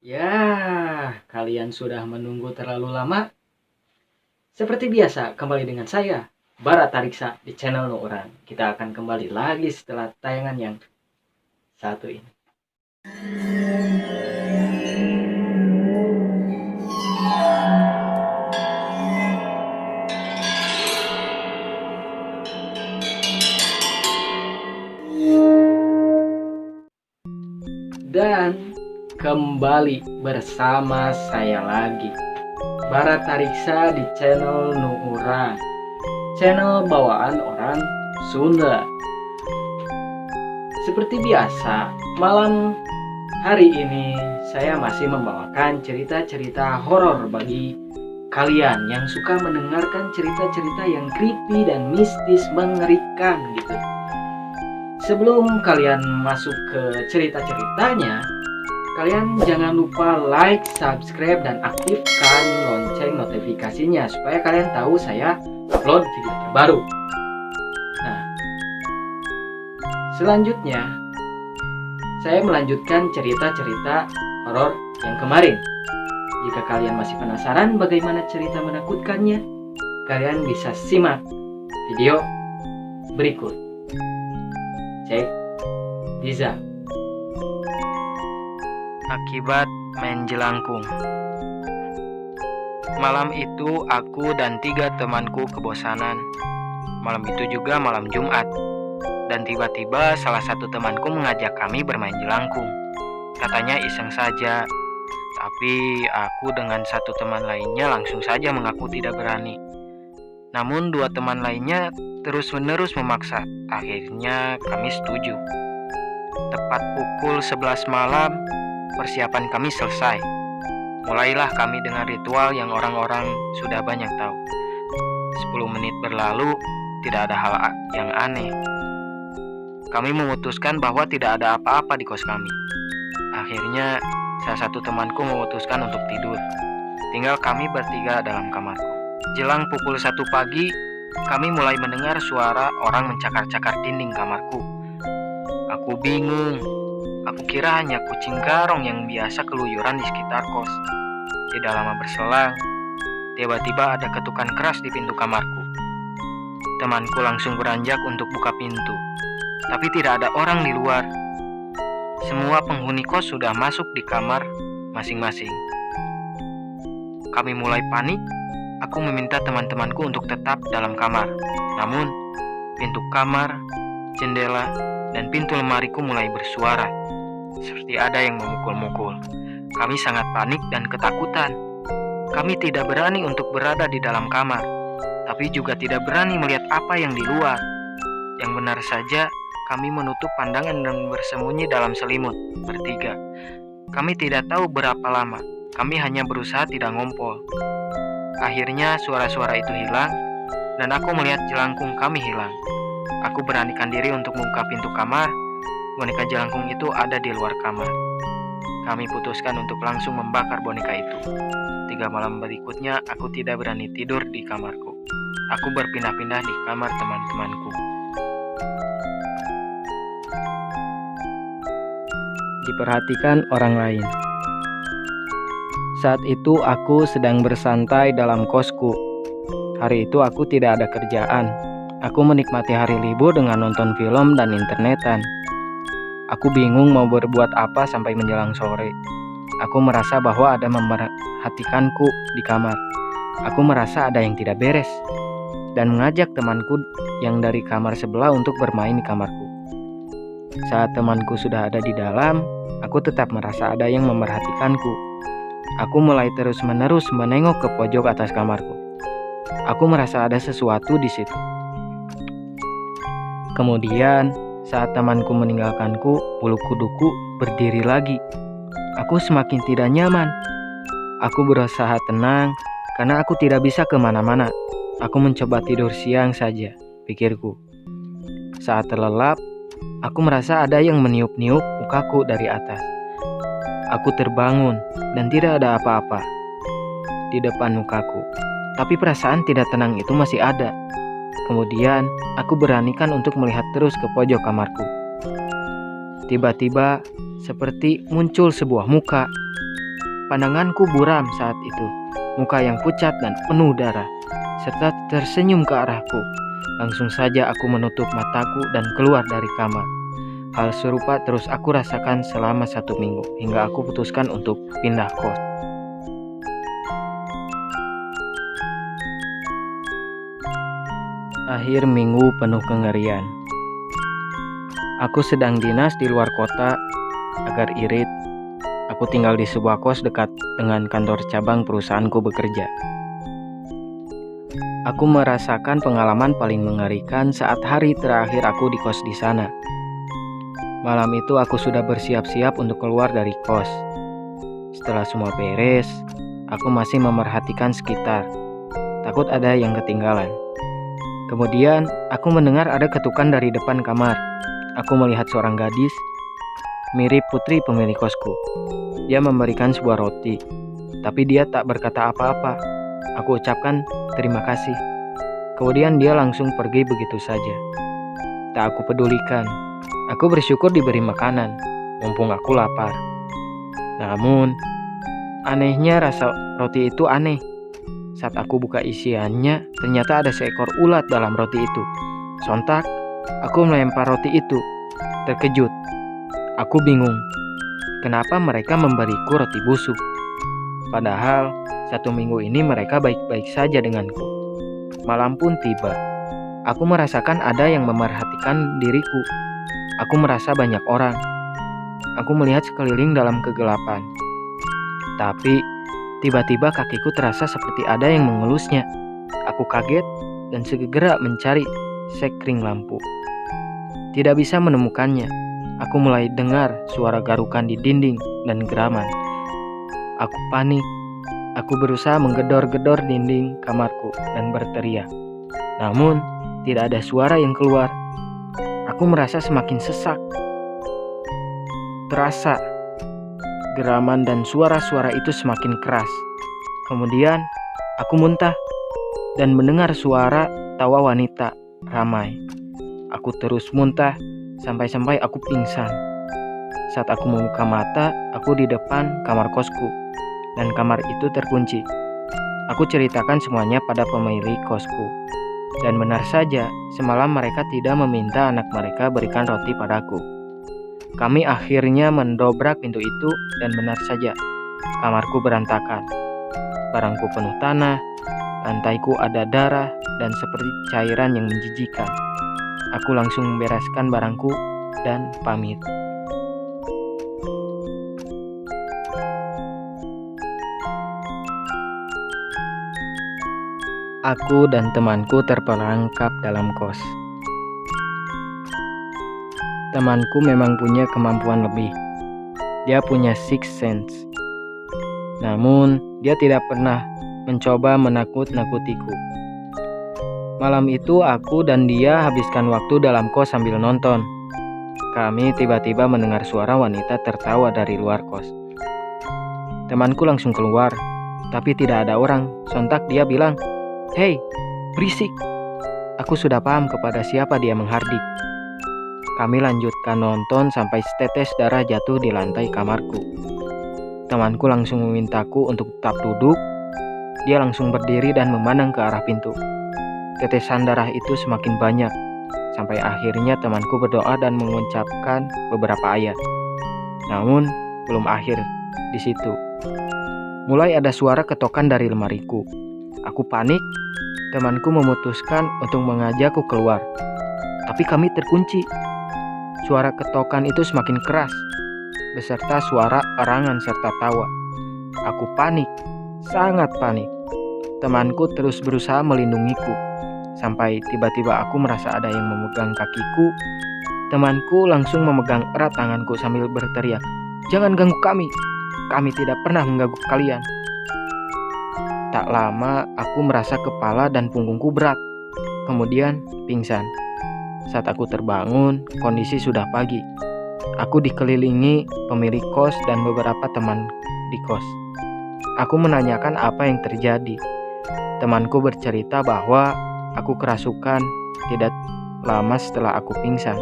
Ya, kalian sudah menunggu terlalu lama. Seperti biasa, kembali dengan saya, Bara Tariksa di channel Nuuran. Kita akan kembali lagi setelah tayangan yang satu ini. Dan kembali bersama saya lagi, Bara Tariksa di channel Nuuran, channel bawaan orang Sunda. Seperti biasa, malam hari ini saya masih membawakan cerita-cerita horor bagi kalian yang suka mendengarkan cerita-cerita yang creepy dan mistis mengerikan gitu. Sebelum kalian masuk ke cerita-ceritanya, kalian jangan lupa like, subscribe, dan aktifkan lonceng notifikasinya supaya kalian tahu saya upload video terbaru. Nah, selanjutnya saya melanjutkan cerita-cerita horor yang kemarin. Jika kalian masih penasaran bagaimana cerita menakutkannya, kalian bisa simak video berikut. Cek Diza. Akibat main jelangkung. Malam itu aku dan 3 temanku kebosanan. Malam itu juga malam Jumat. Dan tiba-tiba salah satu temanku mengajak kami bermain jelangkung. Katanya iseng saja. Tapi aku dengan satu teman lainnya langsung saja mengaku tidak berani. Namun 2 teman lainnya terus-menerus memaksa. Akhirnya kami setuju. Tepat pukul 11 malam, persiapan kami selesai. Mulailah kami dengan ritual yang orang-orang sudah banyak tahu. 10 menit berlalu, tidak ada hal yang aneh. Kami memutuskan bahwa tidak ada apa-apa di kos kami. Akhirnya, salah satu temanku memutuskan untuk tidur. Tinggal kami bertiga dalam kamarku. Jelang pukul 1 pagi, kami mulai mendengar suara orang mencakar-cakar dinding kamarku. Aku bingung. Aku kira hanya kucing garong yang biasa keluyuran di sekitar kos. Tidak lama berselang, tiba-tiba ada ketukan keras di pintu kamarku. Temanku langsung beranjak untuk buka pintu. Tapi tidak ada orang di luar. Semua penghuni kos sudah masuk di kamar masing-masing. Kami mulai panik. Aku meminta teman-temanku untuk tetap dalam kamar. Namun, pintu kamar, jendela, dan pintu lemariku mulai bersuara. Seperti ada yang memukul-mukul. Kami sangat panik dan ketakutan. Kami tidak berani untuk berada di dalam kamar, tapi juga tidak berani melihat apa yang di luar. Yang benar saja, kami menutup pandangan dan bersembunyi dalam selimut, bertiga. Kami tidak tahu berapa lama, kami hanya berusaha tidak ngompol. Akhirnya suara-suara itu hilang, dan aku melihat jelangkung kami hilang. Aku beranikan diri untuk membuka pintu kamar. Boneka jelangkung itu ada di luar kamar. Kami putuskan untuk langsung membakar boneka itu. 3 malam berikutnya aku tidak berani tidur di kamarku. Aku berpindah-pindah di kamar teman-temanku. Diperhatikan orang lain. Saat itu aku sedang bersantai dalam kosku. Hari itu aku tidak ada kerjaan. Aku menikmati hari libur dengan nonton film dan internetan. Aku bingung mau berbuat apa sampai menjelang sore. Aku merasa bahwa ada memperhatikanku di kamar. Aku merasa ada yang tidak beres dan mengajak temanku yang dari kamar sebelah untuk bermain di kamarku. Saat temanku sudah ada di dalam, aku tetap merasa ada yang memperhatikanku. Aku mulai terus-menerus menengok ke pojok atas kamarku. Aku merasa ada sesuatu di situ. Kemudian, saat temanku meninggalkanku, bulu kuduku berdiri lagi. Aku semakin tidak nyaman. Aku berusaha tenang karena aku tidak bisa kemana-mana. Aku mencoba tidur siang saja, pikirku. Saat terlelap, aku merasa ada yang meniup-niup mukaku dari atas. Aku terbangun dan tidak ada apa-apa di depan mukaku. Tapi perasaan tidak tenang itu masih ada. Kemudian, aku beranikan untuk melihat terus ke pojok kamarku. Tiba-tiba, seperti muncul sebuah muka. Pandanganku buram saat itu, muka yang pucat dan penuh darah, serta tersenyum ke arahku. Langsung saja aku menutup mataku dan keluar dari kamar. Hal serupa terus aku rasakan selama 1 minggu, hingga aku putuskan untuk pindah kos. Akhir minggu penuh kengerian. Aku sedang dinas di luar kota. Agar irit, aku tinggal di sebuah kos dekat dengan kantor cabang perusahaanku bekerja. Aku merasakan pengalaman paling mengerikan saat hari terakhir aku di kos di sana. Malam itu aku sudah bersiap-siap untuk keluar dari kos. Setelah semua beres, aku masih memerhatikan sekitar. Takut ada yang ketinggalan. Kemudian, aku mendengar ada ketukan dari depan kamar. Aku melihat seorang gadis, mirip putri pemilik kosku. Dia memberikan sebuah roti, tapi dia tak berkata apa-apa. Aku ucapkan terima kasih. Kemudian dia langsung pergi begitu saja. Tak aku pedulikan. Aku bersyukur diberi makanan, mumpung aku lapar. Namun, anehnya rasa roti itu aneh. Saat aku buka isiannya, ternyata ada seekor ulat dalam roti itu. Sontak, aku melempar roti itu. Terkejut, aku bingung. Kenapa mereka memberiku roti busuk? Padahal 1 minggu ini mereka baik-baik saja denganku. Malam pun tiba. Aku merasakan ada yang memerhatikan diriku. Aku merasa banyak orang. Aku melihat sekeliling dalam kegelapan. Tapi tiba-tiba kakiku terasa seperti ada yang mengelusnya. Aku kaget dan segera mencari sekring lampu. Tidak bisa menemukannya. Aku mulai dengar suara garukan di dinding dan geraman. Aku panik. Aku berusaha menggedor-gedor dinding kamarku dan berteriak. Namun, tidak ada suara yang keluar. Aku merasa semakin sesak. Terasa geraman dan suara-suara itu semakin keras. Kemudian, aku muntah dan mendengar suara tawa wanita ramai. Aku terus muntah sampai-sampai aku pingsan. Saat aku membuka mata, aku di depan kamar kosku dan kamar itu terkunci. Aku ceritakan semuanya pada pemilik kosku. Dan benar saja, semalam mereka tidak meminta anak mereka berikan roti padaku. Kami akhirnya mendobrak pintu itu dan benar saja, kamarku berantakan. Barangku penuh tanah, lantaiku ada darah dan seperti cairan yang menjijikan. Aku langsung membereskan barangku dan pamit. Aku dan temanku terperangkap dalam kos. Temanku memang punya kemampuan lebih. Dia punya sixth sense. Namun, dia tidak pernah mencoba menakut-nakutiku. Malam itu aku dan dia habiskan waktu dalam kos sambil nonton. Kami tiba-tiba mendengar suara wanita tertawa dari luar kos. Temanku langsung keluar, tapi tidak ada orang. Sontak dia bilang, "Hei, berisik." Aku sudah paham kepada siapa dia menghardik. Kami lanjutkan nonton sampai setetes darah jatuh di lantai kamarku. Temanku langsung memintaku untuk tetap duduk. Dia langsung berdiri dan memandang ke arah pintu. Tetesan darah itu semakin banyak, sampai akhirnya temanku berdoa dan mengucapkan beberapa ayat. Namun, belum akhir di situ. Mulai ada suara ketokan dari lemariku. Aku panik. Temanku memutuskan untuk mengajakku keluar. Tapi kami terkunci. Suara ketokan itu semakin keras, beserta suara erangan serta tawa. Aku panik, sangat panik. Temanku terus berusaha melindungiku. Sampai tiba-tiba aku merasa ada yang memegang kakiku. Temanku langsung memegang erat tanganku sambil berteriak, "Jangan ganggu kami. Kami tidak pernah mengganggu kalian." Tak lama aku merasa kepala dan punggungku berat. Kemudian pingsan. Saat aku terbangun, kondisi sudah pagi. Aku dikelilingi pemilik kos dan beberapa teman di kos. Aku menanyakan apa yang terjadi. Temanku bercerita bahwa aku kerasukan tidak lama setelah aku pingsan.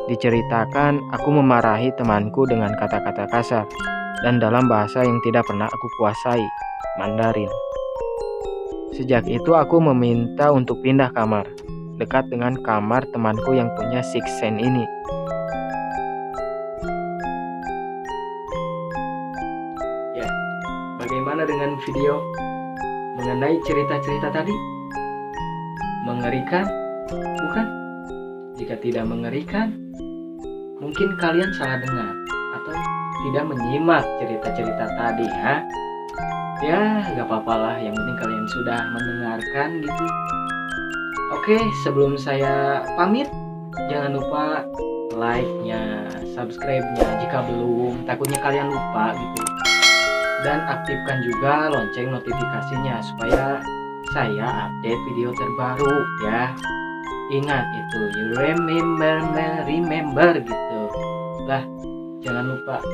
Diceritakan aku memarahi temanku dengan kata-kata kasar. dan dalam bahasa yang tidak pernah aku kuasai, Mandarin. Sejak itu aku meminta untuk pindah kamar, dekat dengan kamar temanku yang punya sixth sense ini. Ya, bagaimana dengan video mengenai cerita-cerita tadi? Mengerikan? Bukan? Jika tidak mengerikan, mungkin kalian salah dengar atau tidak menyimak cerita-cerita tadi, ya. Ya, gak apa-apa lah, yang penting kalian sudah mendengarkan gitu. Oke, sebelum saya pamit, jangan lupa like-nya, subscribe-nya jika belum, takutnya kalian lupa gitu. Dan aktifkan juga lonceng notifikasinya supaya saya update video terbaru, ya. Ingat itu, you remember gitu lah, jangan lupa.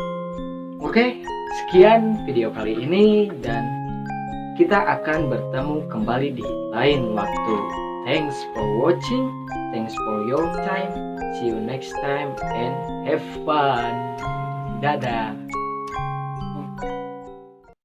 Oke, sekian video kali ini dan kita akan bertemu kembali di lain waktu. Thanks for watching, thanks for your time, see you next time and have fun. Dadah.